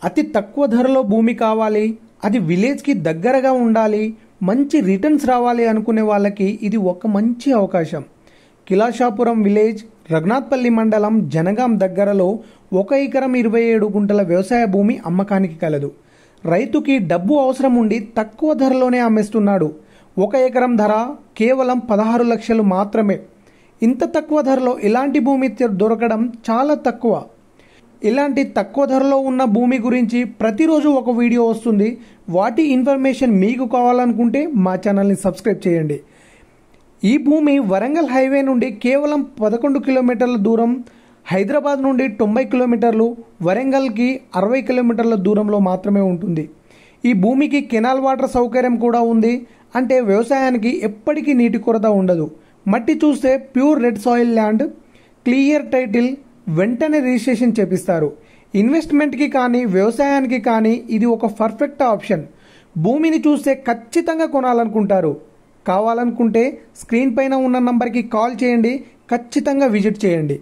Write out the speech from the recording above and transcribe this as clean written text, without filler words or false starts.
అతి తక్కువ ధరలో భూమి కావాలి, అది విలేజ్కి దగ్గరగా ఉండాలి, మంచి రిటర్న్స్ రావాలి అనుకునే వాళ్ళకి ఇది ఒక మంచి అవకాశం. కిలాషాపురం విలేజ్, రఘునాథ్పల్లి మండలం, జనగాం దగ్గరలో 1 ఎకరం 27 గుంటల వ్యవసాయ భూమి అమ్మకానికి కలదు. రైతుకి డబ్బు అవసరం ఉండి తక్కువ ధరలోనే అమ్మేస్తున్నాడు. 1 ఎకరం ధర కేవలం 16 లక్షలు మాత్రమే. ఇంత తక్కువ ధరలో ఇలాంటి భూమి దొరకడం చాలా తక్కువ. ఇలాంటి తక్కువ ధరలో ఉన్న భూమి గురించి ప్రతిరోజు ఒక వీడియో వస్తుంది. వాటి ఇన్ఫర్మేషన్ మీకు కావాలనుకుంటే మా ఛానల్ని సబ్స్క్రైబ్ చేయండి. ఈ భూమి వరంగల్ హైవే నుండి కేవలం 11 కిలోమీటర్ల దూరం, హైదరాబాద్ నుండి 90 కిలోమీటర్లు, వరంగల్కి 60 కిలోమీటర్ల దూరంలో మాత్రమే ఉంటుంది. ఈ భూమికి కెనాల్ వాటర్ సౌకర్యం కూడా ఉంది. అంటే వ్యవసాయానికి ఎప్పటికీ నీటి కొరత ఉండదు. మట్టి చూస్తే pure red soil land, clear title, వెంటనే రిజిస్ట్రేషన్ చేపిస్తారు. ఇన్వెస్ట్మెంట్కి కానీ వ్యవసాయానికి కానీ ఇది ఒక పర్ఫెక్ట్ ఆప్షన్. భూమిని చూస్తే ఖచ్చితంగా కొనాలనుకుంటారు. కావాలనుకుంటే స్క్రీన్ పైన ఉన్న నంబర్కి కాల్ చేయండి, ఖచ్చితంగా విజిట్ చేయండి.